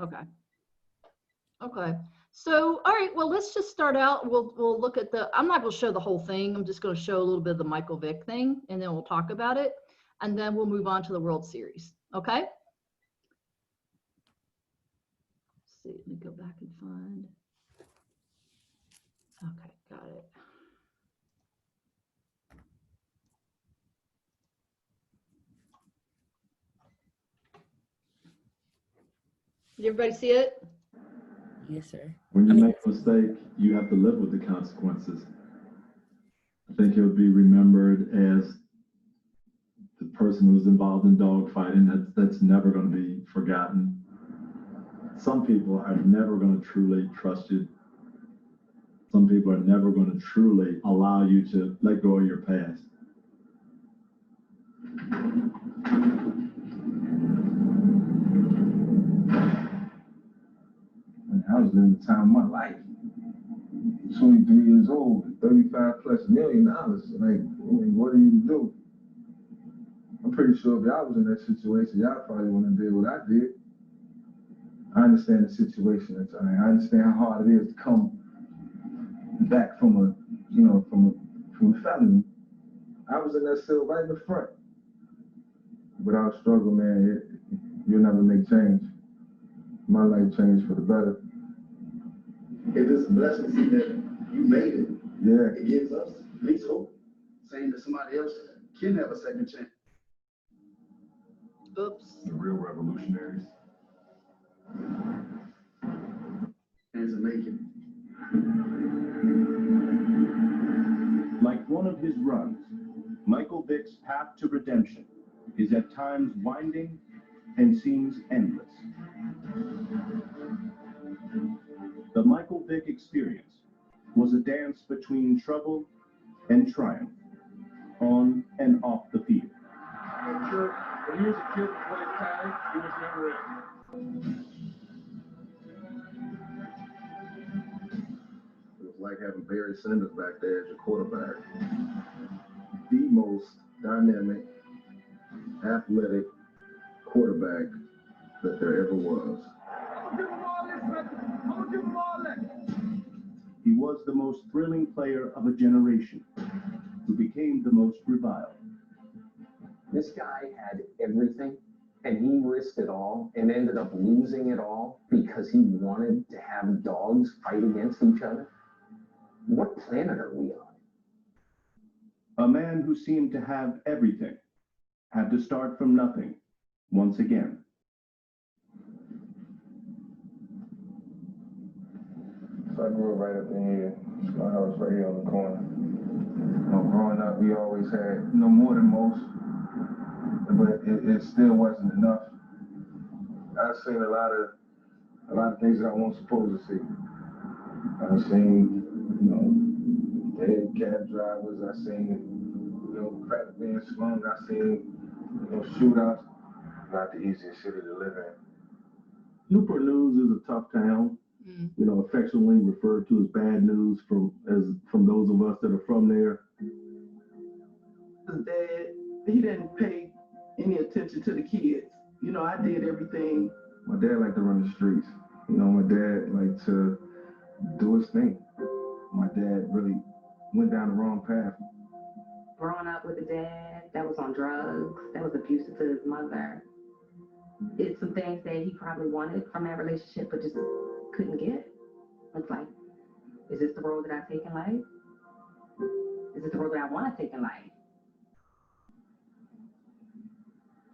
Okay. Okay. So, all right, well, let's just start out. We'll look at I'm not going to show the whole thing. I'm just going to show a little bit of the Michael Vick thing, and then we'll talk about it. And then we'll move on to the World Series. Okay? Let's see, let me go back and find. Okay, got it. Did everybody see it? Yes, sir. When you make a mistake, you have to live with the consequences. I think he'll be remembered as the person who was involved in dogfighting. That's never going to be forgotten. Some people are never going to truly trust you. Some people are never going to truly allow you to let go of your past. I was in the time of my life. 23 years old, $35+ million. Like, I mean, what do you do? I'm pretty sure if y'all was in that situation, y'all probably wouldn't have did what I did. I understand the situation. I understand how hard it is to come back from a felony. I was in that cell right in the front. Without struggle, man, you'll never make change. My life changed for the better. It is a blessing to see that you made it. Yeah. It gives us at least hope, saying that somebody else can have a second chance. Oops. The real revolutionaries. And to make it. Like one of his runs, Michael Vick's path to redemption is at times winding and seems endless. The Michael Vick experience was a dance between trouble and triumph, on and off the field. When he was a kid who played tag, he was never ready. It was like having Barry Sanders back there as your quarterback. The most dynamic, athletic quarterback that there ever was. He was the most thrilling player of a generation, who became the most reviled. This guy had everything, and he risked it all and ended up losing it all because he wanted to have dogs fight against each other. What planet are we on? A man who seemed to have everything had to start from nothing once again. So I grew up right up in here. It's my house right here on the corner. Growing up, we always had more than most, but it still wasn't enough. I've seen a lot of things that I wasn't supposed to see. I've seen, dead cab drivers. I've seen, crack being slung. I've seen, shootouts. Not the easiest city to live in. Newport News is a tough town. Affectionately referred to as bad news from those of us that are from there. His dad, he didn't pay any attention to the kids. I did everything. My dad liked to run the streets. My dad liked to do his thing. My dad really went down the wrong path. Growing up with a dad that was on drugs, that was abusive to his mother. It's some things that he probably wanted from that relationship, but just couldn't get. It's like, is this the road that I take in life? Is this the road that I want to take in life?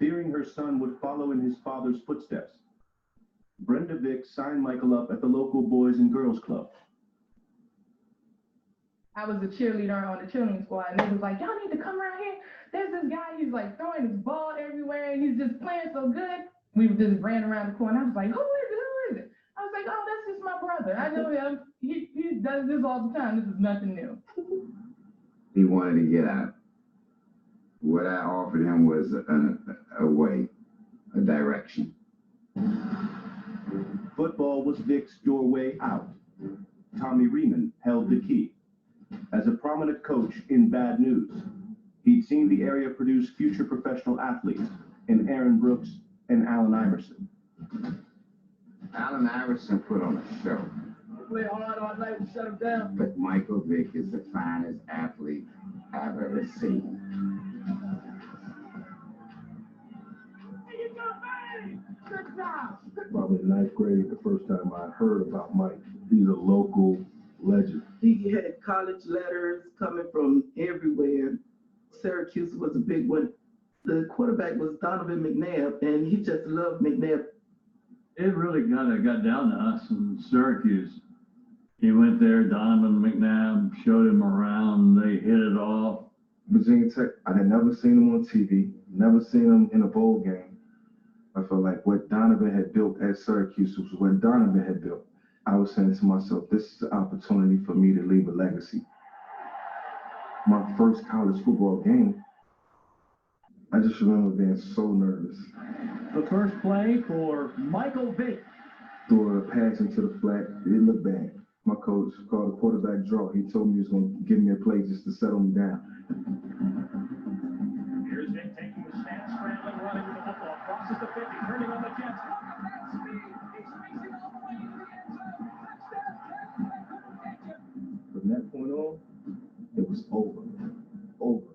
Fearing her son would follow in his father's footsteps, Brenda Vick signed Michael up at the local Boys and Girls Club. I was a cheerleader on the cheerleading squad, and they was like, y'all need to come around here. There's this guy, he's like throwing his ball everywhere, and he's just playing so good. We just ran around the corner. I was like, who is it? Who is it? I was like, oh, that's just my brother. I know him. He does this all the time. This is nothing new. He wanted to get out. What I offered him was a way, a direction. Football was Vick's doorway out. Tommy Riemann held the key. As a prominent coach in Bad News, he'd seen the area produce future professional athletes in Aaron Brooks and Allen Iverson. Allen Iverson put on a show. Play hard all night and shut him down. But Michael Vick is the finest athlete I've ever seen. Probably in ninth grade, the first time I heard about Mike. He's a local legend. He had college letters coming from everywhere. Syracuse was a big one. The quarterback was Donovan McNabb, and he just loved McNabb. It really got down to us in Syracuse. He went there, Donovan McNabb showed him around, they hit it off. Virginia Tech, I had never seen him on TV, never seen him in a bowl game. I felt like what Donovan had built at Syracuse was what Donovan had built. I was saying to myself, this is the opportunity for me to leave a legacy. My first college football game, I just remember being so nervous. The first play for Michael Vick. Threw a pass into the flat, it looked bad. My coach called a quarterback draw. He told me he was going to give me a play just to settle me down. Here's Vick taking the snap, scrambling, running with the football, crosses the 50, turning on the Jets. From that point on, it was over. Over.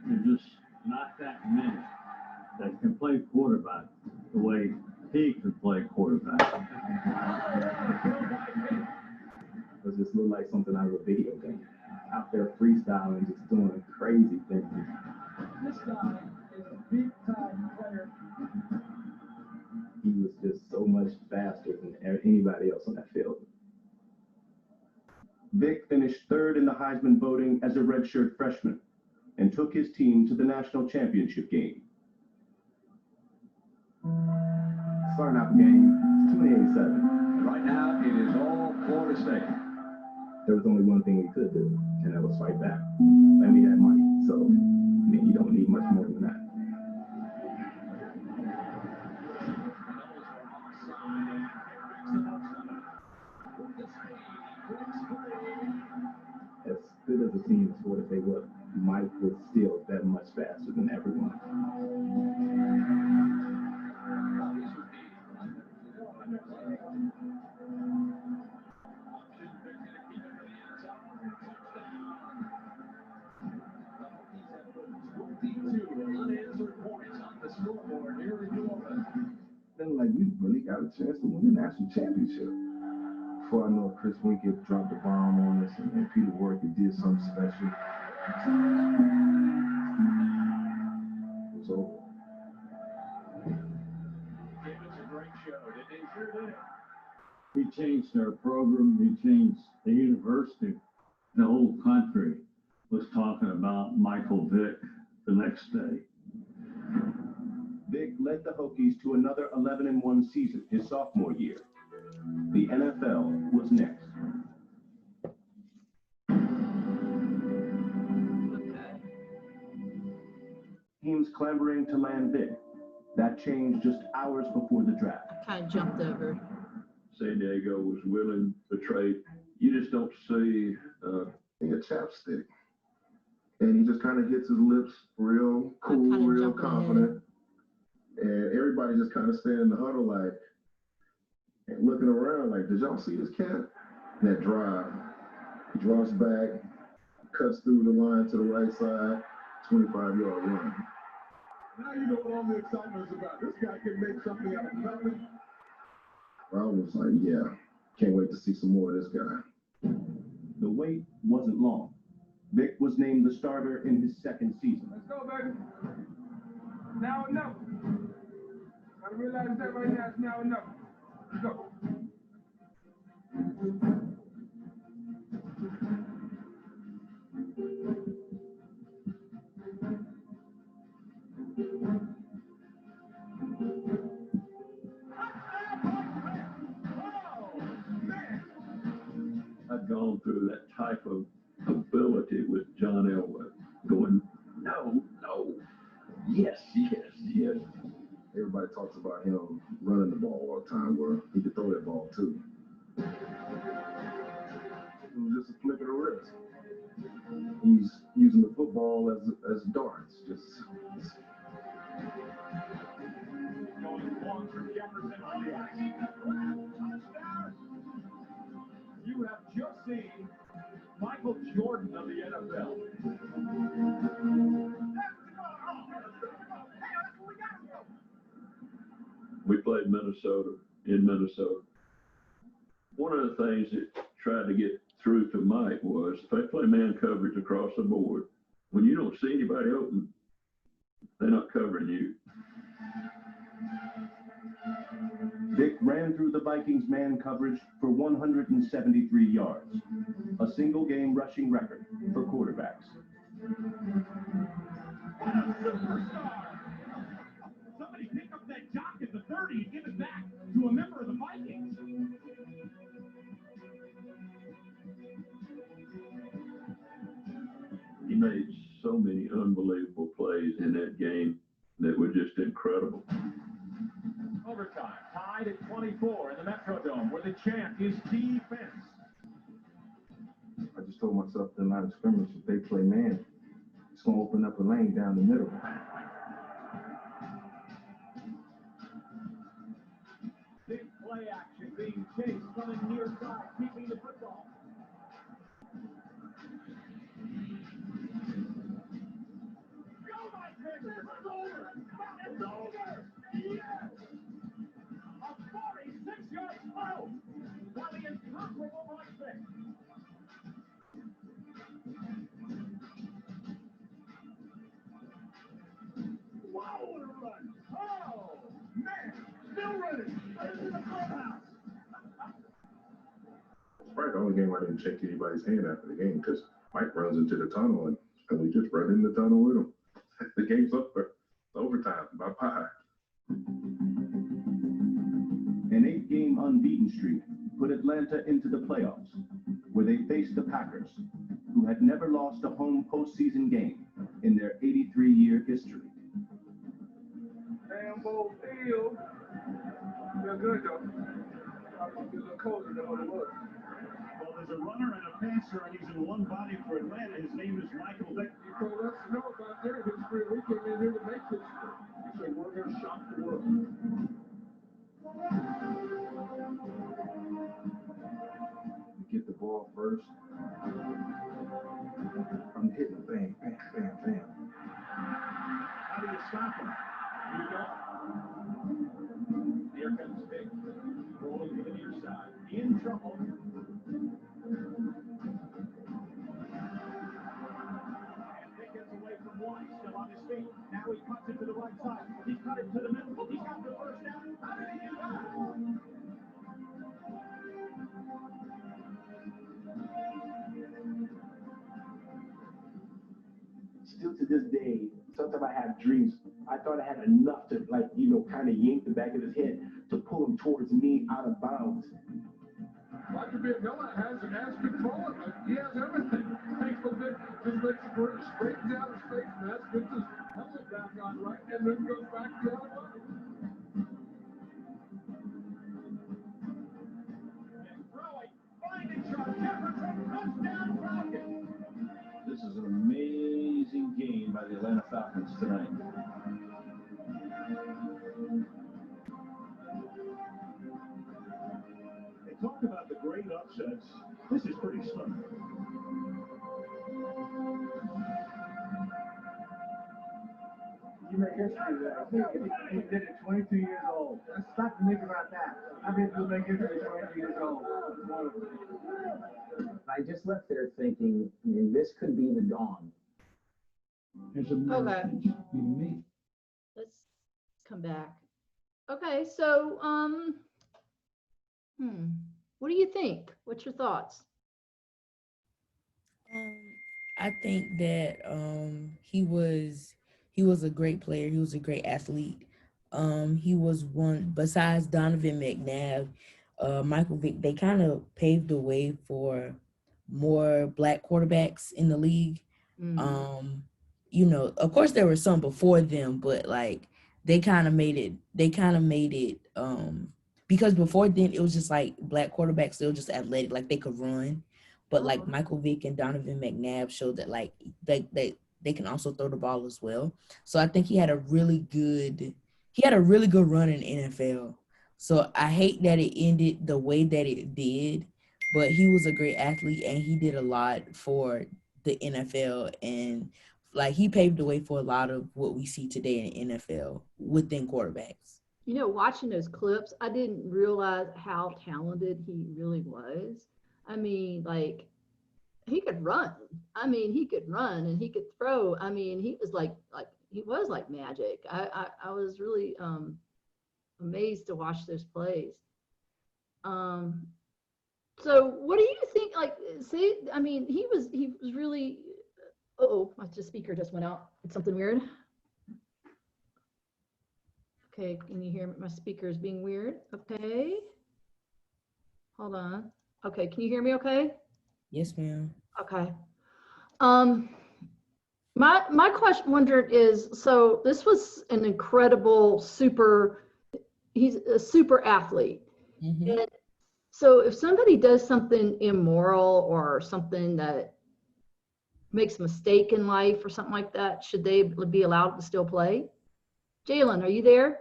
There's just not that many that can play quarterback the way he could play quarterback. It just looked like something out of a video game. Out there freestyling, just doing crazy things. This guy is a big time player. He was just so much faster than anybody else on that field. Vick finished third in the Heisman voting as a redshirt freshman and took his team to the national championship game. Starting out the game, 2087. And right now, it is all Florida State. There was only one thing we could do, and that was fight back. And we had money, so I mean, you don't need much more than that. As good as the team as Florida State was, Mike was still that much faster than everyone. Then like we really got a chance to win the national championship. Before I know it, Chris Winkett dropped the bomb on us, and then Peter Worker did something special. It was over. He changed our program, he changed the university. The whole country was talking about Michael Vick the next day. Vick led the Hokies to another 11-1 season his sophomore year. The NFL was next. Teams clambering to land Vick. That changed just hours before the draft. Kind of jumped over. San Diego was willing to trade. You just don't see a chapstick. And he just kind of hits his lips real cool, real confident. And everybody just kind of staying in the huddle like, and looking around like, did y'all see this cat? That drive. He drops back, cuts through the line to the right side, 25-yard run. Now you know what all the excitement is about. This guy can make something out of nothing. I was like, yeah, can't wait to see some more of this guy. The wait wasn't long. Vick was named the starter in his second season. Let's go, baby. Now enough. I realize that right now it's now enough. Let's go. I've gone through that type of ability with John Elway, going, no, yes. Everybody talks about him running the ball all the time, where he could throw that ball too. It was just a flick of the wrist. He's using the football as darts, just You have just seen Michael Jordan of the NFL. We played Minnesota in Minnesota. One of the things that tried to get through to Mike was if they play man coverage across the board, when you don't see anybody open, they're not covering you. Vick ran through the Vikings man coverage for 173 yards, a single game rushing record for quarterbacks. What a superstar! Somebody pick up that jock at the 30 and give it back to a member of the Vikings. He made so many unbelievable plays in that game that were just incredible. Overtime, tied at 24 in the Metrodome, where the champ is defense. I just told myself the line of scrimmage, if they play man, it's going to open up a lane down the middle. Big play action being chased, running near side, keeping the football. Go, Mike Vick! It's over! It's over! Yes! A 46-yard throw by the incomparable Mike Vick. Wow, what a run! Oh, man! Still running! Right into the clubhouse! Right, the only game I didn't shake anybody's hand after the game because Mike runs into the tunnel and we just run in the tunnel with him. The game's over. It's overtime. Bye-bye. An 8-game unbeaten streak put Atlanta into the playoffs, where they faced the Packers, who had never lost a home postseason game in their 83-year history. Lambeau Field. Feel good, though. I think it's a little colder than what it was. Well, there's a runner and a passer, and he's in one body for Atlanta. His name is Michael Vicks. He told us to know about their history. We came in here to make history. He said, we're going to shock the world. Get the ball first. I'm hitting bang, bang, bang, bang. How do you stop him? You don't. Here comes Vick, rolling to the near side. In trouble. And Vick gets away from one. He's still on his feet. Now he cuts it to the right side. He cut it to the middle. He got the first down. How did he do that? Still to this day, sometimes I have dreams. I thought I had enough to, like, you know, kind of yank the back of his head to pull him towards me out of bounds. Michael Vick has control of it. He has everything. Michael Vick just makes it straightens out his face, and that's puts his helmet back on, right, and then goes back the other way. Throwing, finding Charles Jefferson, touchdown Falcons. This is an amazing game by the Atlanta Falcons tonight. They talk about the great upsets. This is pretty slim. You make history there. He did it 22 years old. Let's stop and think about that. How many people make history 22 years old? I just left there thinking, I mean, this could be the dawn. Okay. Let's come back. Okay, so what do you think? What's your thoughts? I think that he was a great player. He was a great athlete. He was one, besides Donovan McNabb, Michael Vick, they kind of paved the way for more Black quarterbacks in the league. You know, of course there were some before them, but like they kind of made it because before then it was just like Black quarterbacks, they were just athletic, like they could run. But like Michael Vick and Donovan McNabb showed that like they can also throw the ball as well. So I think he had a really good run in the NFL. So I hate that it ended the way that it did, but he was a great athlete and he did a lot for the NFL, and like he paved the way for a lot of what we see today in the NFL within quarterbacks. Watching those clips, I didn't realize how talented he really was. I mean, like, he could run. I mean, he could run and he could throw. I mean, he was like magic. I was really amazed to watch those plays. So what do you think? Like, see, I mean, he was really. Oh, my speaker just went out. It's something weird. Okay, can you hear me? My speaker is being weird. Okay, hold on. Okay, can you hear me? Okay. Yes, ma'am. Okay. My question wondered is, so this was an incredible he's a super athlete. Mm-hmm. And so if somebody does something immoral or something that makes a mistake in life or something like that, should they be allowed to still play? Jalen, are you there?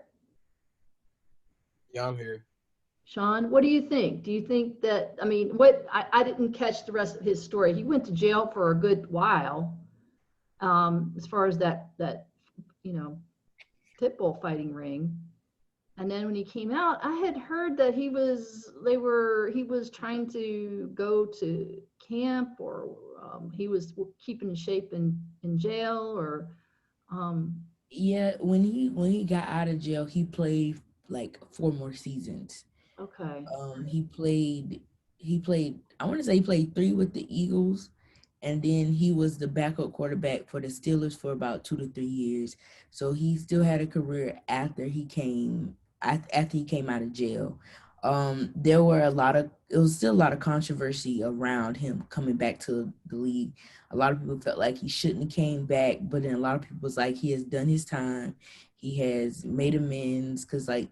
Yeah, I'm here. Sean, what do you think? Do you think that, I mean, I didn't catch the rest of his story. He went to jail for a good while, as far as that pit bull fighting ring. And then when he came out, I had heard that he was trying to go to camp, or he was keeping in shape in jail, or Yeah, when he got out of jail, he played like 4 more seasons. okay. He played, I want to say he played 3 with the Eagles, and then he was the backup quarterback for the Steelers for about 2 to 3 years. So he still had a career after he came out of jail. There were it was still a lot of controversy around him coming back to the league. A lot of people felt like he shouldn't have came back, but then a lot of people was like, he has done his time. He has made amends, because I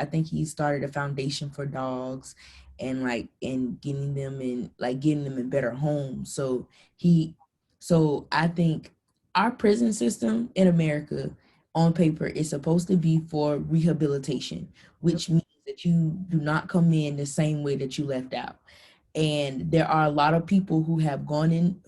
think he started a foundation for dogs, and getting them in better homes. So I think our prison system in America on paper is supposed to be for rehabilitation, which means that you do not come in the same way that you left out. And there are a lot of people who have gone in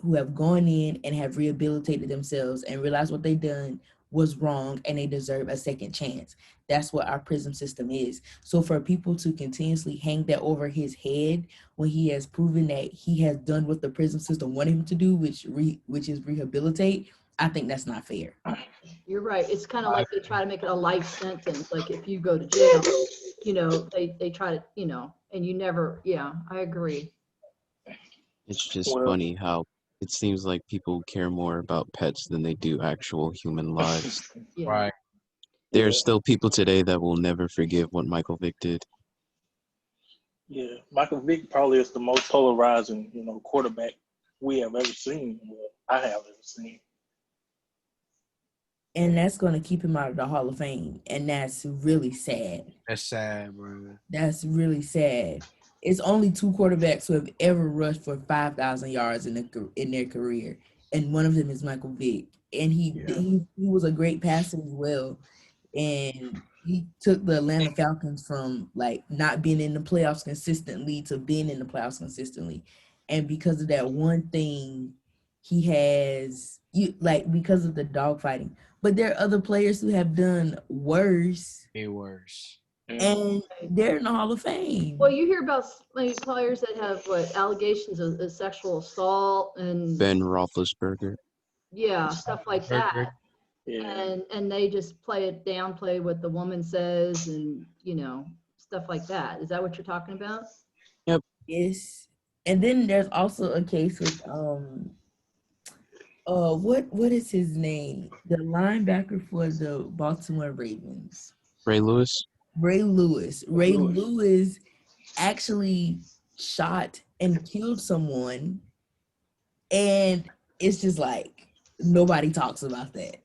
and have rehabilitated themselves and realized what they've done was wrong, and they deserve a second chance. That's what our prison system is. So for people to continuously hang that over his head when he has proven that he has done what the prison system wanted him to do, which is rehabilitate, I think that's not fair. You're right. It's kind of like they try to make it a life sentence. Like if you go to jail, they try to, and you never, yeah, I agree. It's just funny how it seems like people care more about pets than they do actual human lives. Yeah. Right. There are still people today that will never forgive what Michael Vick did. Yeah, Michael Vick probably is the most polarizing, quarterback we have ever seen. Well, I have ever seen. And that's going to keep him out of the Hall of Fame, and that's really sad. That's sad, bro. That's really sad. It's only 2 quarterbacks who have ever rushed for 5,000 yards in their career, and one of them is Michael Vick. And he was a great passer as well. And he took the Atlanta Falcons from not being in the playoffs consistently to being in the playoffs consistently. And because of that one thing, he has because of the dogfighting. But there are other players who have done worse. Way worse. And they're in the Hall of Fame. Well, you hear about players that have allegations of sexual assault and Ben Roethlisberger. Yeah, stuff like that. Yeah. And they just downplay what the woman says, and stuff like that. Is that what you're talking about? Yep. Yes. And then there's also a case with what is his name? The linebacker for the Baltimore Ravens. Ray Lewis. Ray Lewis actually shot and killed someone, and it's just like nobody talks about that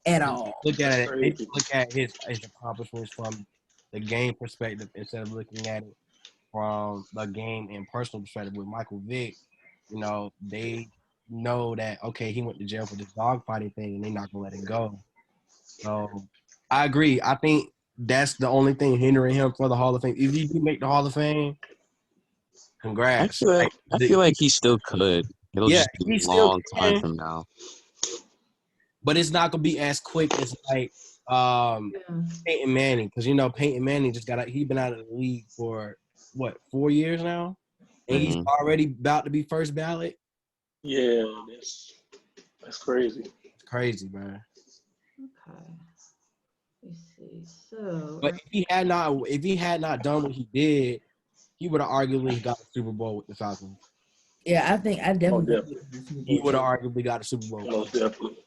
at all. Look at it. Look at his accomplishments from the game perspective instead of looking at it from the game and personal perspective. With Michael Vick, they know that he went to jail for this dog fighting thing, and they're not gonna let it go. So I agree. I think that's the only thing hindering him for the Hall of Fame. If he do make the Hall of Fame, congrats. I feel like he still could. It'll Yeah, just be he a still long time can, from now. but it's not gonna be as quick as like Peyton Manning, because you know Peyton Manning he been out of the league for what 4 years now, and he's already about to be first ballot. Yeah, that's crazy. It's crazy, man. Okay. Let me see. So, But if he had not done what he did, he would have arguably got a Super Bowl with the Falcons. Yeah, I think I definitely Most think he'll get a Super He Bowl would have champion. arguably got a Super Bowl. Most definitely.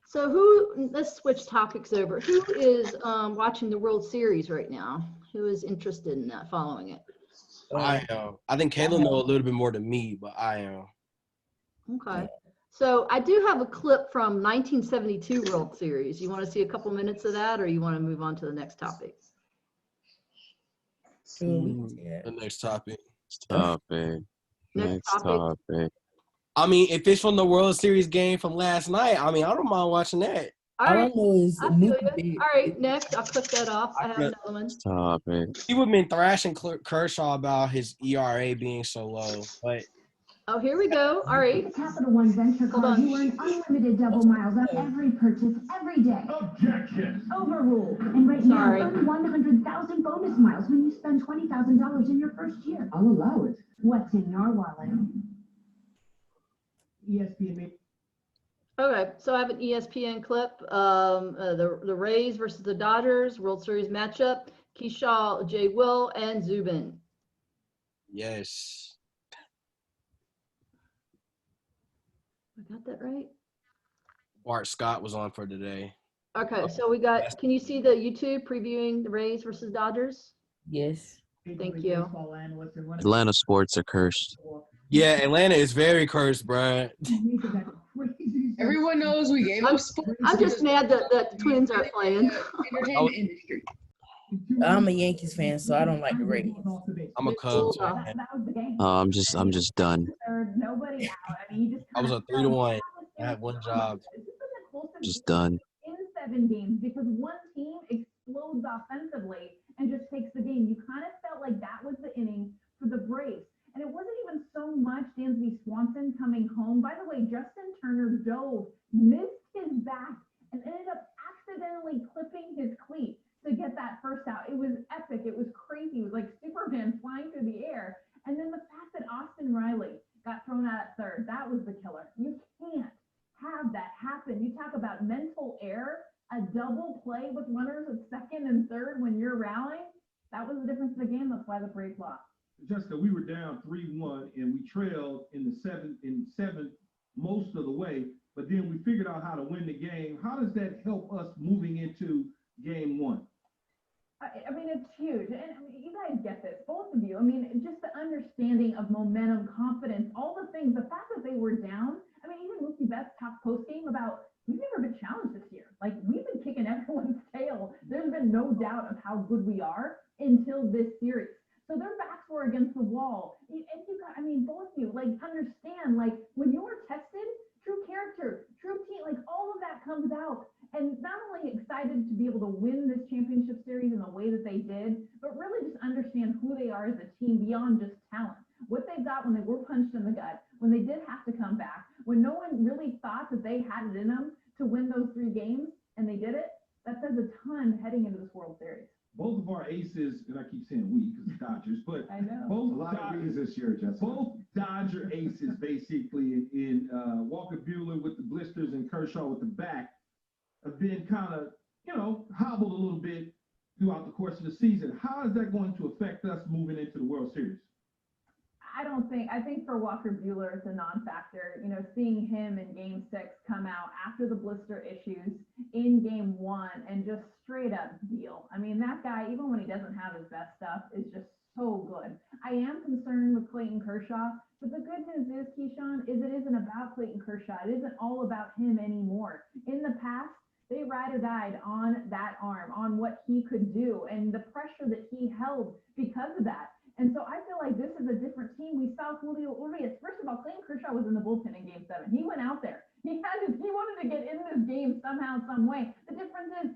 so let's switch topics over. Who is watching the World Series right now? Who is interested in that, following it? I am. I think Kayla know a little bit more than me, but I am. Okay. So I do have a clip from 1972 World Series. You want to see a couple minutes of that, or you want to move on to the next topic? The next topic. Next topic. I mean, if it's from the World Series game from last night, I mean, I don't mind watching that. All right. I know is I feel you. All right, next. I'll click that off. I have another one. He would have been thrashing Kershaw about his ERA being so low, but Oh, here we go. All right. Capital One Venture Hold Card, on. you earn unlimited double miles on every purchase every day. Objection. Overruled. And right Sorry. now, earn 100,000 bonus miles when you spend $20,000 in your first year. I'll allow it. What's in your wallet? ESPN. Okay, so I have an ESPN clip. The Rays versus the Dodgers World Series matchup. Keyshaw, J. Will, and Zubin. yes. I got that right? Bart Scott was on for today. Okay, so we got, can you see the YouTube previewing the Rays versus Dodgers? Yes. Thank you. Atlanta sports are cursed. Yeah, Atlanta is very cursed, bro. Everyone knows we gave up sports. I'm just mad that the Twins are playing. Entertainment industry. I'm a Yankees fan, so I don't like the Rays. I'm a Cubs fan. I'm just done. Nobody out. I mean, you just I was a 3-1. I had one job. Just done. in 7 games because one team explodes offensively and just takes the game. You kind of felt like that was the inning for the Braves. And it wasn't even so much Dansby Swanson coming home. By the way, Justin Turner dove, missed his back, and ended up accidentally clipping his cleat to get that first out. It was epic. It was crazy. It was like Superman flying through the air. And then the fact that Austin Riley got thrown out at third, that was the killer. You can't have that happen. You talk about mental error, a double play with runners at second and third when you're rallying. That was the difference in the game. That's why the Braves lost. Jessica, we were down 3-1 and we trailed in the seventh most of the way, but then we figured out how to win the game. How does that help us moving into game one? I mean, it's huge. And I mean, you guys get this, both of you. I mean, just the understanding of momentum, confidence, all the things, the fact that they were down. I mean, even Mookie Betts talked post-game about, we've never been challenged this year. Like, we've been kicking everyone's tail. There's been no doubt of how good we are until this series. So their backs were against the wall. And you got, I mean, both of you, like, understand, like, when you're tested, true character, true team, like, all of that comes out. And not only excited to be able to win this championship series in the way that they did, but really just understand who they are as a team beyond just talent. What they got when they were punched in the gut, when they did have to come back, when no one really thought that they had it in them to win those 3 games, and they did it, that says a ton heading into this World Series. Both of our aces, and I keep saying we because it's Dodgers, but I know. both A lot of Dodgers these this year, Jessica. Both Dodger aces, basically, in Walker Buehler with the blisters and Kershaw with the back, have been kind of, hobbled a little bit throughout the course of the season. How is that going to affect us moving into the World Series? I think for Walker Buehler, it's a non-factor. Seeing him in Game 6 come out after the blister issues in Game 1 and just straight up deal. I mean, that guy, even when he doesn't have his best stuff, is just so good. I am concerned with Clayton Kershaw, but the good news is, Keyshawn, is it isn't about Clayton Kershaw. It isn't all about him anymore. In the past, they ride or died on that arm, on what he could do, and the pressure that he held because of that. And so I feel like this is a different team. We saw Julio Urias. First of all, Clayton Kershaw was in the bullpen in Game 7. He went out there. He wanted to get in this game somehow, some way. The difference is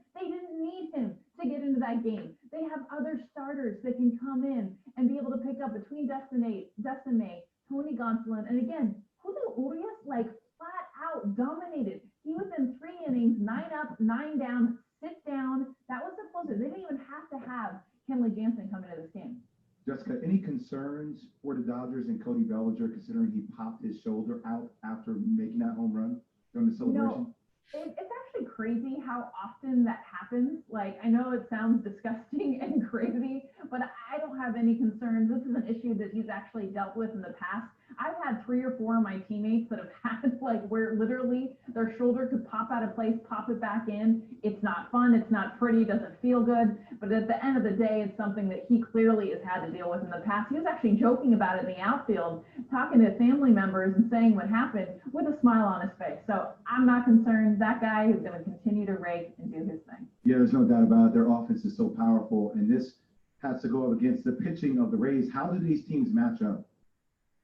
game. They have other starters that can come in and be able to pick up between Dustin May, Tony Gonsolin, and again, Julio Urias, like, flat out dominated. He was in 3 innings, 9 up, 9 down, sit down. That was the closer. They didn't even have to have Kenley Jansen come into this game. Jessica, any concerns for the Dodgers and Cody Bellinger, considering he popped his shoulder out after making that home run during the celebration? It's actually crazy how often that happens. Like, I know it sounds disgusting and crazy, but I don't have any concerns. This is an issue that he's actually dealt with in the past. I've had 3 or 4 of my teammates that have had, like, where literally their shoulder could pop out of place, pop it back in. It's not fun. It's not pretty. Doesn't feel good. But at the end of the day, it's something that he clearly has had to deal with in the past. He was actually joking about it in the outfield, talking to family members and saying what happened with a smile on his face. So I'm not concerned. That guy is going to continue to rake and do his thing. Yeah, there's no doubt about it. Their offense is so powerful, and this has to go up against the pitching of the Rays. How do these teams match up?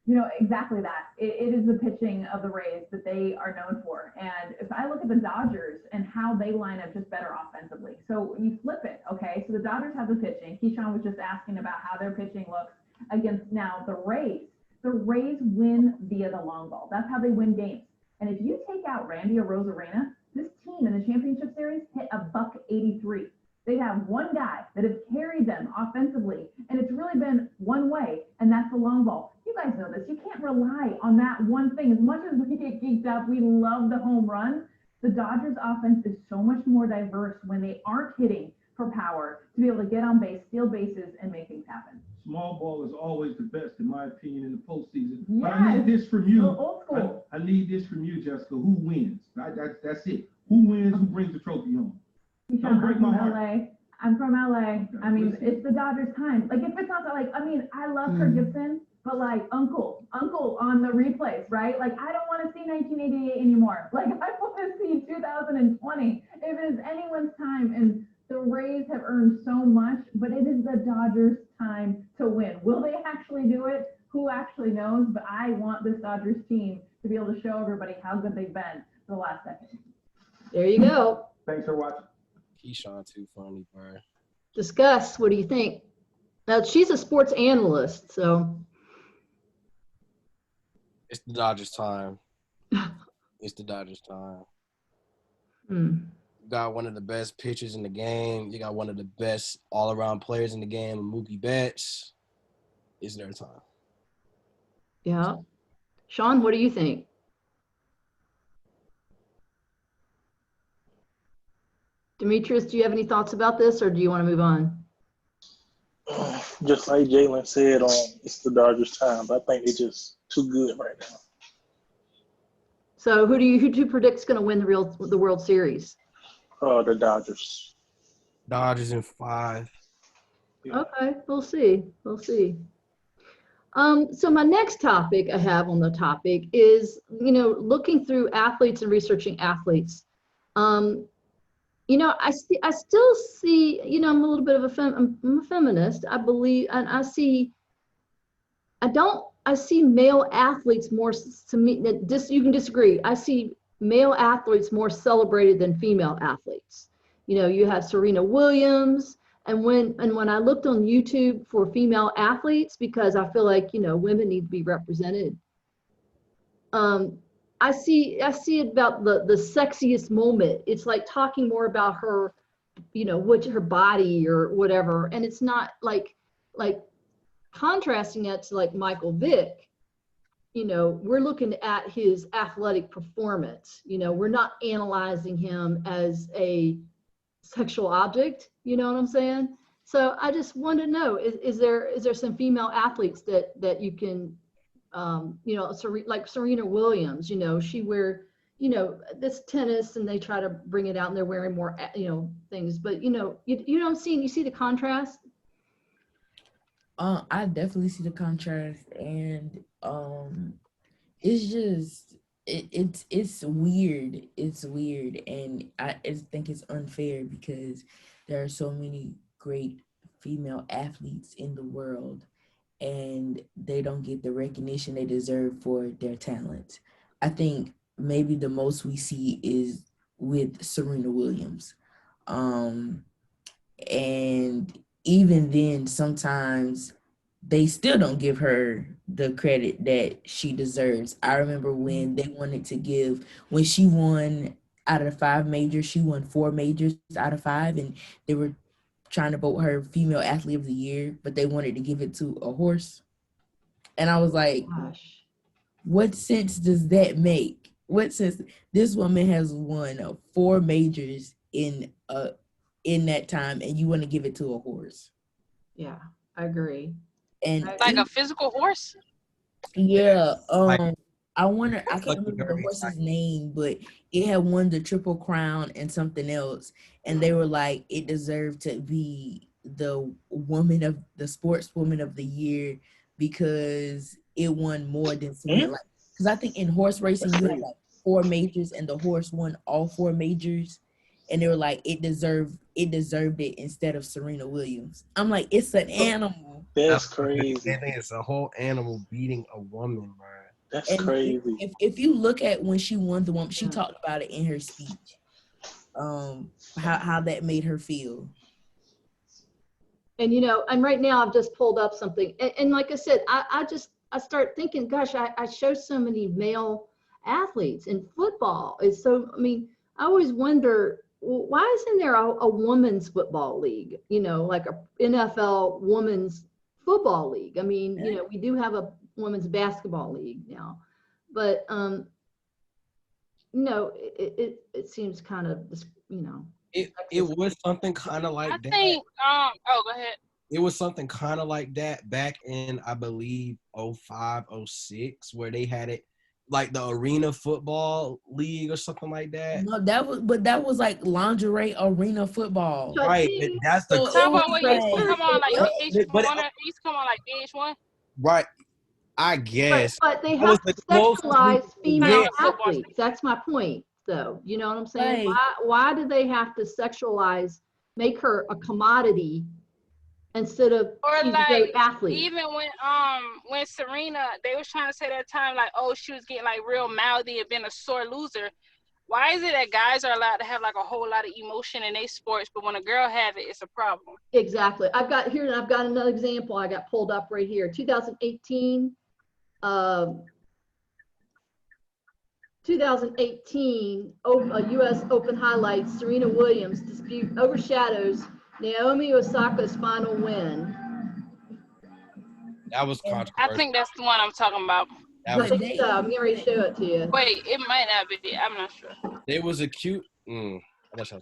You know, exactly that. It is the pitching of the Rays that they are known for. And if I look at the Dodgers and how they line up just better offensively. So you flip it, okay? So the Dodgers have the pitching. Keyshawn was just asking about how their pitching looks against now the Rays. The Rays win via the long ball. That's how they win games. And if you take out Randy Arozarena, this team in the championship series hit a $183. They have one guy that has carried them offensively, and it's really been one way, and that's the long ball. You guys know this. You can't rely on that one thing. As much as we get geeked up, we love the home run. The Dodgers offense is so much more diverse when they aren't hitting for power to be able to get on base, steal bases, and make things happen. Small ball is always the best, in my opinion, in the postseason. Yes. But I need this from you. Old school. I need this from you, Jessica. Who wins? That's it. Who wins? Who brings the trophy home? Don't break my heart. I'm from LA. I mean, it's the Dodgers' time. Like, if it's not that, like, I mean, I love Kirk Gibson, but like uncle on the replays, right? Like, I don't want to see 1988 anymore. Like, I want to see 2020. If it is anyone's time, and the Rays have earned so much, but it is the Dodgers' time to win. Will they actually do it? Who actually knows? But I want this Dodgers team to be able to show everybody how good they've been for the last decade. There you go. Thanks for watching. Keyshawn too funny, bro. Discuss. What do you think? Now, she's a sports analyst, so. It's the Dodgers' time. It's the Dodgers' time. Hmm. You got one of the best pitchers in the game. You got one of the best all-around players in the game, Mookie Betts. It's their time. Yeah. Sean, what do you think? Demetrius, do you have any thoughts about this, or do you want to move on? Just like Jalen said, it's the Dodgers' time. But I think they're just too good right now. So who do you predict's going to win the World Series? The Dodgers. Dodgers in 5. Yeah. Okay, we'll see. We'll see. So my next topic I have on the topic is, looking through athletes and researching athletes. I still see, I'm a little bit of I'm a feminist, I believe, and I see male athletes more, to me, you can disagree. I see male athletes more celebrated than female athletes. You have Serena Williams, and when I looked on YouTube for female athletes, because I feel like, women need to be represented. I see it about the sexiest moment. It's like talking more about her, her body or whatever. And it's not like contrasting that to like Michael Vick, we're looking at his athletic performance. We're not analyzing him as a sexual object. You know what I'm saying? So I just want to know, is there some female athletes that you can, like Serena Williams, she wear, this tennis, and they try to bring it out, and they're wearing more, things, but you don't see, you see the contrast. I definitely see the contrast, and it's just it's weird. It's weird, and I think it's unfair because there are so many great female athletes in the world, and they don't get the recognition they deserve for their talent. I think maybe the most we see is with Serena Williams. And even then, sometimes they still don't give her the credit that she deserves. I remember when they wanted to give, when she won out of the 5 majors, she won 4 majors out of 5, and they were trying to vote her female athlete of the year, but they wanted to give it to a horse. And I was like, Gosh. what sense does that make? What sense? This woman has won 4 majors in that time, and you want to give it to a horse? Yeah, I agree. And Like a physical horse? yeah, Like, I can't Kentucky remember the Derby horse's type. name, but it had won the Triple Crown and something else, and they were like, it deserved to be the sportswoman of the year because it won more than Serena. Like, because I think in horse racing you have like 4 majors, and the horse won all 4 majors, and they were like, it deserved it instead of Serena Williams. I'm like, it's an animal. That's crazy. It's a whole animal beating a woman, bro. That's And crazy. if you look at when she won the one, she talked about it in her speech. How that made her feel. And and right now I've just pulled up something, and like I said, I start thinking, gosh, I show so many male athletes in football. It's so, I mean, I always wonder, well, why isn't there a women's football league? Like a NFL women's football league. I mean, we do have a women's basketball league now, but it seems kind of It was something kind of like I that. think, go ahead. It was something kind of like that back in, I believe, 05, 06, where they had it like the Arena Football League or something like that. No, that was like lingerie arena football. Right, but that's the Talk about what used to come on like VH1 but or it used to come on like VH1. right. I guess. But they That was have to the closest sexualize female yeah. athletes. That's my point, though. You know what I'm saying? Right. Why do they have to make her a commodity instead of Or she's a like great athlete? even when Serena, they was trying to say that time like, oh, she was getting like real mouthy and being a sore loser. Why is it that guys are allowed to have like a whole lot of emotion in their sports, but when a girl have it, it's a problem? Exactly. I've got another example I got pulled up right here. 2018. 2018 U.S. Open highlights: Serena Williams dispute overshadows Naomi Osaka's final win. That was controversial. I think that's the one I'm talking about. I think so. I'm getting ready to show it to you. Wait, it might not be. I'm not sure. There was a cute. That's how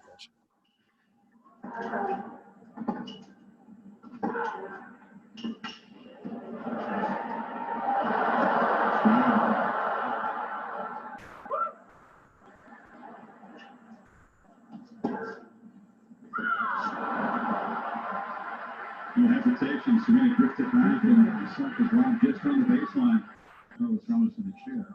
You have protection. Serena drifted back and Osaka's line just on the baseline. Oh, it's almost in the chair.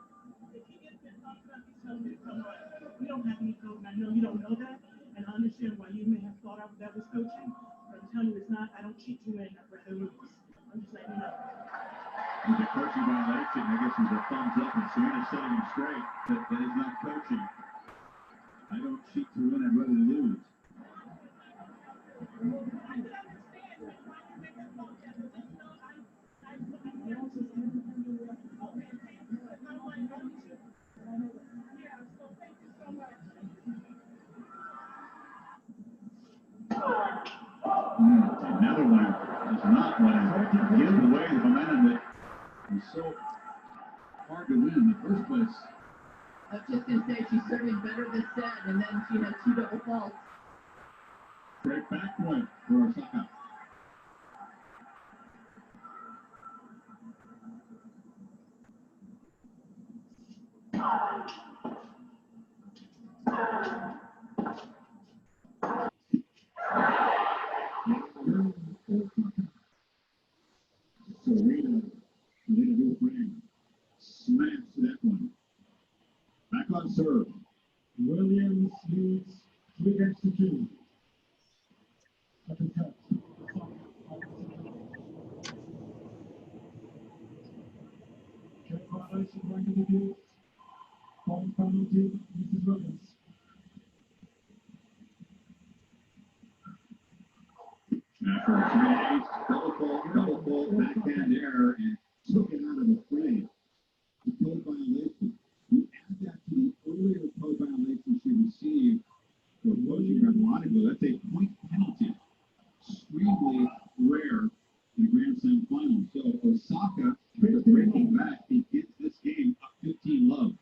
We don't have any code, and I know you don't know that, and I understand why you may have thought that was coaching, but I'm telling you it's not. I don't cheat you in for the rules. I'm just letting you know. With a coaching violation, I guess there's a thumbs up, and Serena's setting him straight. That is not coaching. I don't cheat to win, I'd rather lose. Another one is not winning. Give away the momentum that was so hard to win in the first place. I was just going to say she's certainly better this set, and then she had 2 double faults. Great back point for Osaka. Serena, little friend, smashed that one. Back on serve. Williams leads 3-2. Second cut. Check violation going to be used. Point penalty, Mrs. Williams. Colorful backhand error and took it out of the frame. The code violation. You add that to the earlier code violation she received for approaching her Monaco. That's a point penalty. Extremely rare in the Grand Slam final. So Osaka is breaking back. He gets this game up 15-love.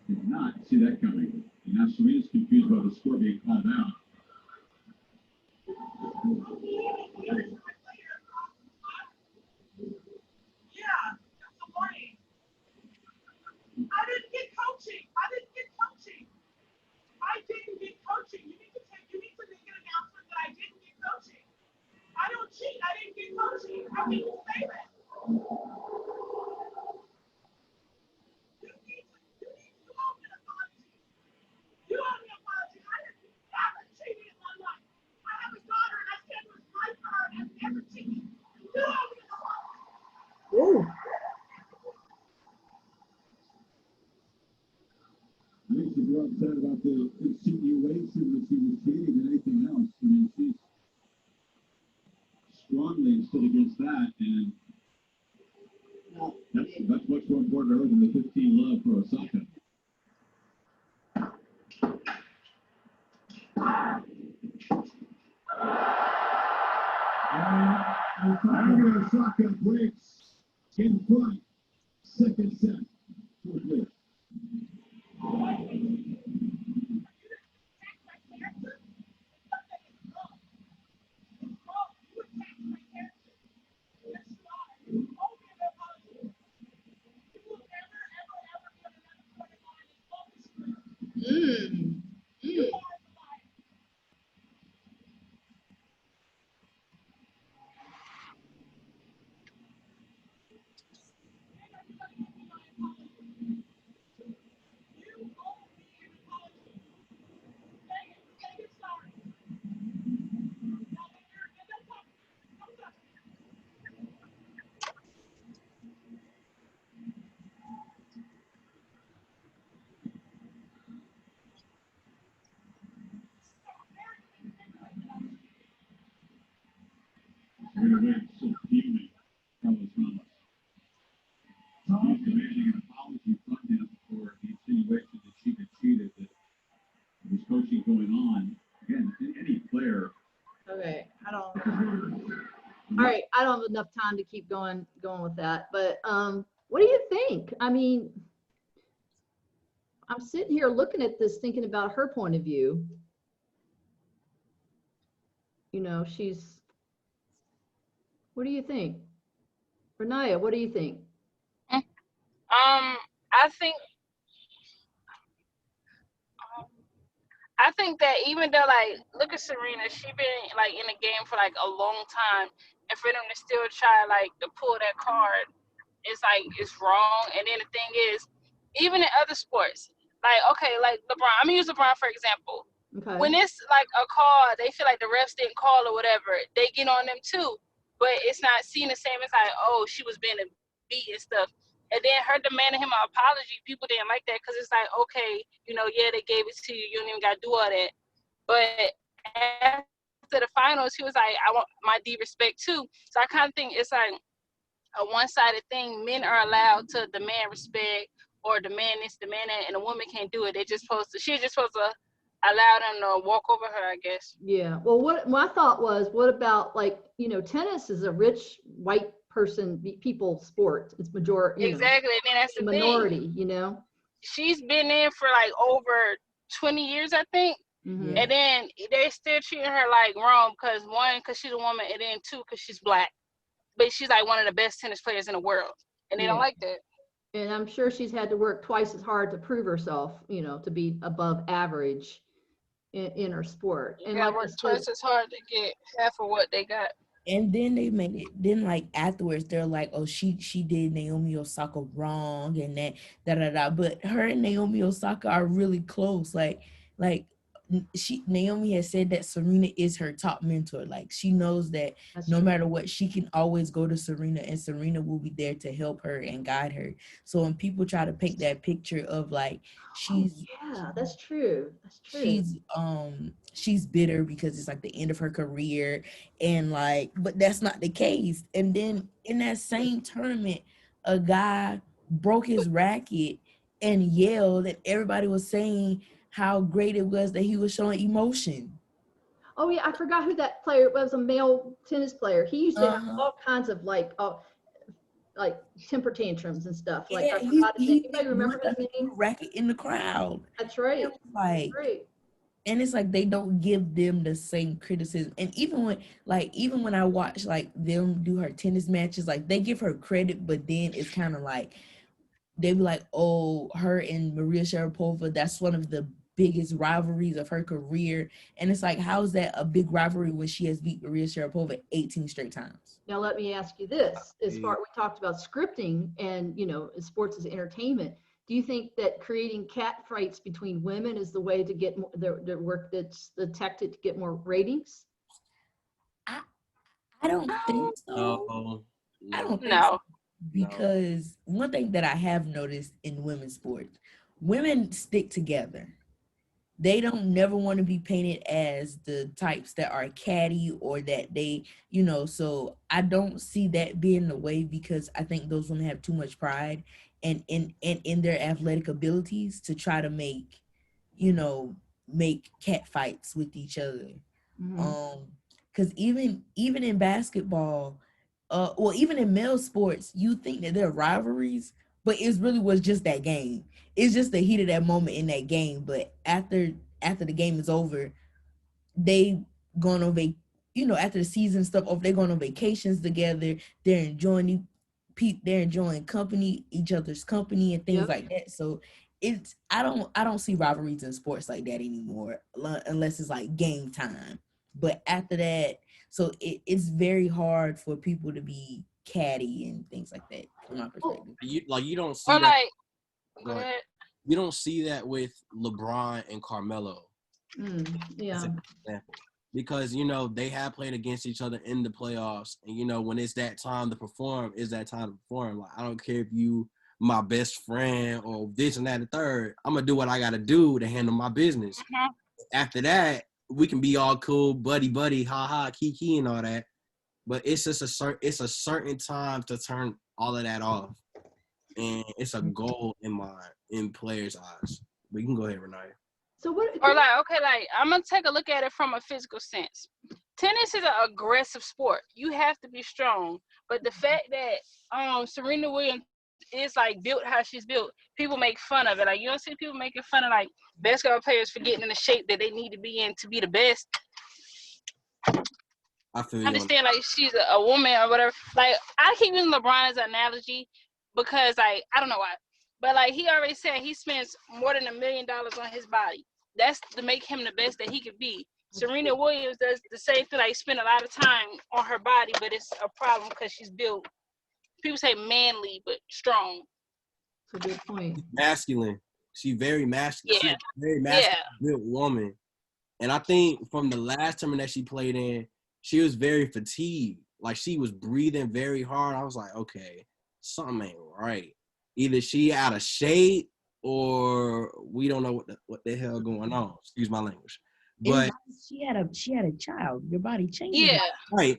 Did not see that coming. And now Serena's confused about the score being called out. I didn't get coaching. I didn't get coaching. I didn't get coaching. You need to make an announcement that I didn't get coaching. I don't cheat. I didn't get coaching. How can you say that? You owe me an apology. You owe me an apology. I have never cheated in my life. I have a daughter and I stand with my daughter and I've never cheated. You owe me an apology. Ooh. I think she's more upset about the insinuation that she was cheating than anything else. I mean, she's strongly stood against that, and that's much more important to her than the 15-love for Osaka. And Osaka breaks in front. Second set. Fourth. Mm. Mm. Serena Williams so fuming from his promise. He's demanding an apology from him for the insinuation that she had cheated, that there was coaching going on. Again, any player. Okay, all right, I don't have enough time to keep going with that, but what do you think? I mean, I'm sitting here looking at this thinking about her point of view. You know, what do you think? Renaya, what do you think? I think that even though, like, look at Serena, she been like in the game for like a long time, and for them to still try like to pull that card, it's like it's wrong. And then the thing is, even in other sports, like okay, like LeBron, I'm gonna use LeBron for example. Okay. When it's like a call, they feel like the refs didn't call or whatever, they get on them too. But it's not seen the same as like, oh, she was being beat and stuff. And then her demanding him an apology, people didn't like that because it's like, okay, you know, yeah, they gave it to you. You don't even got to do all that. But after the finals, he was like, I want my due respect too. So I kind of think it's like a one-sided thing. Men are allowed to demand respect or demand this, demand that, and a woman can't do it. She's just supposed to allow them to walk over her, I guess. Yeah. Well, what my thought was, what about like, you know, tennis is a rich white people sport. It's majority. Exactly. And then that's the minority, thing. you know. She's been in for like over 20 years, I think. Mm-hmm. And then they're still treating her like wrong because one, because she's a woman, and then two, because she's black. But she's like one of the best tennis players in the world, and they don't like that. And I'm sure she's had to work twice as hard to prove herself, you know, to be above average in her sport. And Yeah, like work twice as hard to get half of what they got. And then they made it. Then like afterwards, they're like, "Oh, she did Naomi Osaka wrong," and that da da da. But her and Naomi Osaka are really close. Like Naomi has said that Serena is her top mentor. Like, she knows that That's no true. matter what, she can always go to Serena, and Serena will be there to help her and guide her. So when people try to paint that picture of like Oh yeah, that's true. That's true. she's bitter because it's like the end of her career, and like, but that's not the case. And then in that same tournament, a guy broke his racket and yelled, and everybody was saying how great it was that he was showing emotion. Oh yeah, I forgot who that player was. A male tennis player. He used to have all kinds of like temper tantrums and stuff. Like Yeah, I forgot his name. Anybody remember his he name? threw a racket in the crowd. That's right. It was like, Right. and it's like they don't give them the same criticism. And even when I watch like them do her tennis matches, like they give her credit, but then it's kind of like they be like, oh, her and Maria Sharapova, that's one of the biggest rivalries of her career. And it's like, how's that a big rivalry when she has beat Maria Sharapova 18 straight times? Now let me ask you this: as far we talked about scripting and sports as entertainment, do you think that creating cat fights between women is the way to get more, the work that's the tactic to get more ratings? I don't think so. No, I don't think No. so. Because one thing that I have noticed in women's sports, women stick together. They don't never want to be painted as the types that are catty or that they, so I don't see that being the way, because I think those women have too much pride and in their athletic abilities to try to make cat fights with each other. Because even in basketball, even in male sports, you think that there are rivalries, but it really was just that game. It's just the heat of that moment in that game. But after the game is over, they gone on after the season stuff over, they're going on vacations together. They're enjoying each other's company and things like that. So I don't see rivalries in sports like that anymore, unless it's like game time. But after that, so it's very hard for people to be catty and things like that, from my perspective. You don't see Or that. go ahead. You don't see that with LeBron and Carmelo. Yeah. As an example. Because they have played against each other in the playoffs, and when it's that time to perform, it's that time to perform. Like, I don't care if you my best friend or this and that and the third. I'm gonna do what I gotta do to handle my business. After that, we can be all cool, buddy, ha ha, kiki, and all that. But it's just a certain time to turn all of that off, and it's a goal in players' eyes. But you can go ahead, Renee. So what? Or I'm gonna take a look at it from a physical sense. Tennis is an aggressive sport. You have to be strong. But the fact that Serena Williams is like built how she's built, people make fun of it. Like, you don't see people making fun of like basketball players for getting in the shape that they need to be in to be the best. I feel you. Understand, like, she's a woman or whatever. Like, I keep using LeBron as an analogy because, like, I don't know why, but like he already said, he spends more than $1 million on his body. That's to make him the best that he could be. Serena Williams does the same thing. Like, spend a lot of time on her body, but it's a problem because she's built. People say manly, but strong. That's a good point. Masculine. She's very masculine. Yeah. She's a very masculine built woman. And I think from the last tournament that she played in, she was very fatigued. Like, she was breathing very hard. I was like, okay, something ain't right. Either she out of shape or we don't know what the hell going on. Excuse my language. But she had a child. Your body changes. Yeah. Right.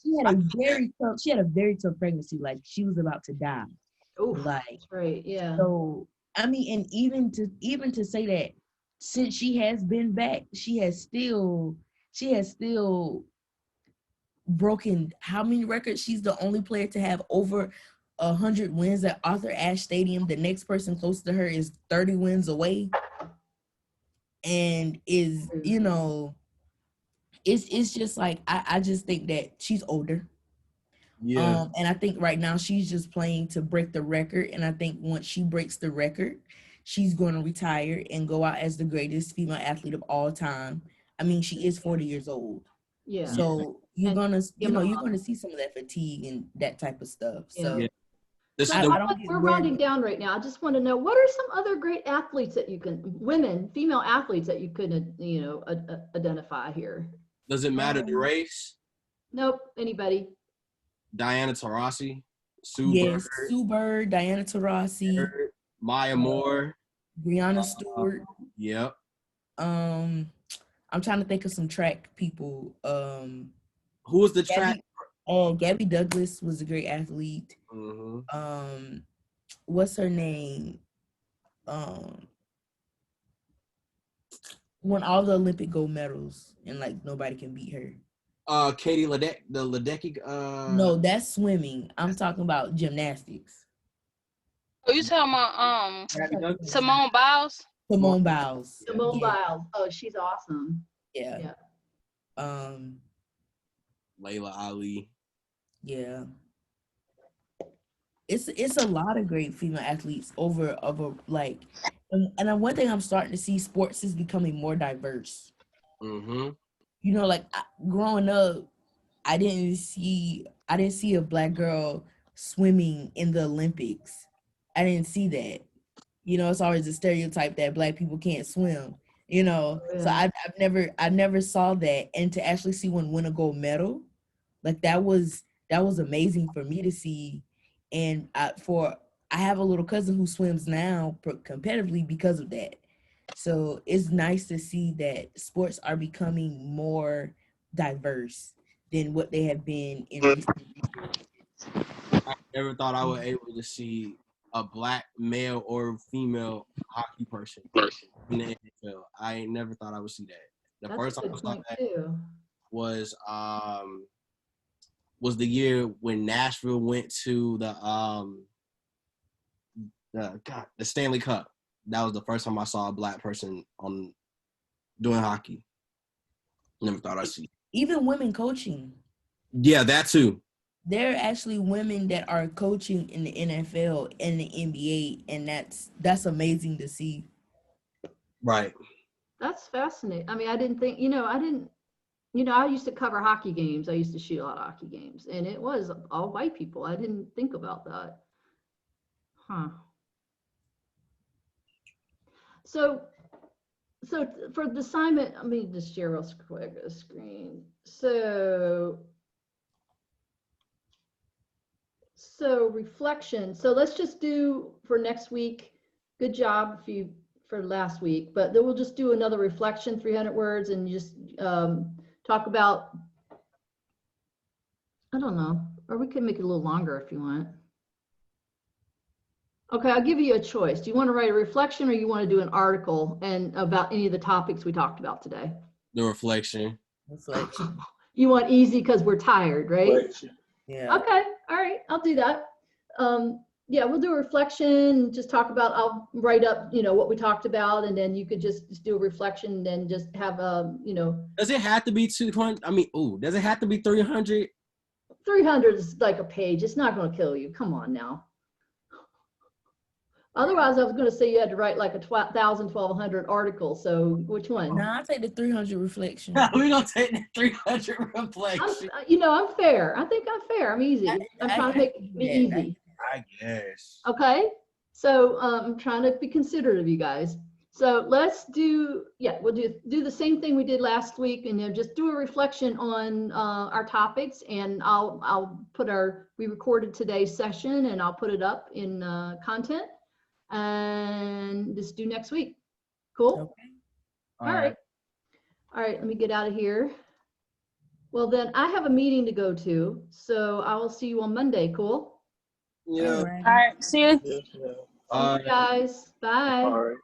She had a very tough pregnancy. Like, she was about to die. Oh, like, that's right. Yeah. So I mean, and even to say that since she has been back, she has still broken how many records? She's the only player to have over 100 wins at Arthur Ashe Stadium. The next person close to her is 30 wins away, and is it's just like I just think that she's older. Yeah. And I think right now she's just playing to break the record, and I think once she breaks the record, she's going to retire and go out as the greatest female athlete of all time. I mean, she is 40 years old. Yeah. So you're gonna see some of that fatigue and that type of stuff. So So we're rounding down right now. I just want to know, what are some other great athletes that you can, female athletes that you could, identify here? Does it matter the race? Nope. Anybody? Diana Taurasi, Sue Yes, Bird, Sue Bird, Diana Taurasi, Maya Moore, Brianna Stewart. Yep. I'm trying to think of some track people. Who was the track? Gabby Douglas was a great athlete. Mm-hmm. What's her name? Won all the Olympic gold medals, and like nobody can beat her. Katie Ledecky. No, that's swimming. I'm talking about gymnastics. Oh, you talking about Simone Biles? Simone Biles. Simone Biles. Oh, she's awesome. Yeah. Layla Ali. Yeah. It's a lot of great female athletes over like, and one thing I'm starting to see, sports is becoming more diverse. Mm-hmm. Like growing up, I didn't see a black girl swimming in the Olympics. I didn't see that. It's always a stereotype that black people can't swim. So I never saw that, and to actually see one win a gold medal, like that was amazing for me to see. And I have a little cousin who swims now competitively because of that. So it's nice to see that sports are becoming more diverse than what they have been in recent years. I never thought I would be able to see a black male or female hockey person in the NFL. I never thought I would see that. The first time I saw that was the year when Nashville went to the Stanley Cup. That was the first time I saw a black person doing hockey. Never thought I'd see. Even women coaching. Yeah, that too. There are actually women that are coaching in the NFL and the NBA, and that's amazing to see. Right. That's fascinating. I mean, I didn't think, I used to cover hockey games. I used to shoot a lot of hockey games, and it was all white people. I didn't think about that. Huh. So for the assignment, let me just share real quick a screen. So reflection. So let's just do for next week. Good job for last week, but then we'll just do another reflection, 300 words, and just talk about, I don't know, or we can make it a little longer if you want. Okay, I'll give you a choice. Do you want to write a reflection, or you want to do an article and about any of the topics we talked about today? The reflection. You want easy because we're tired, right? Reflection. Yeah. Okay, all right, I'll do that. Yeah, we'll do a reflection, just talk about, I'll write up, what we talked about, and then you could just do a reflection and then just have, Does it have to be 200? I mean, does it have to be 300? 300 is like a page. It's not going to kill you. Come on now. Otherwise, I was going to say you had to write like a 1,200 article. So which one? No, I'll take the 300 reflection. We're going to take the 300 reflection. I'm fair. I think I'm fair. I'm easy. I'm trying to make it easy. I guess. Okay. So I'm trying to be considerate of you guys. So let's we'll do the same thing we did last week, and just do a reflection on our topics, and I'll put we recorded today's session, and I'll put it up in content, and just do next week. Cool? Okay. All right. Let me get out of here. Well, then I have a meeting to go to, so I will see you on Monday. Cool? Yeah. All right. See you. Yeah. See you guys. Bye. All right.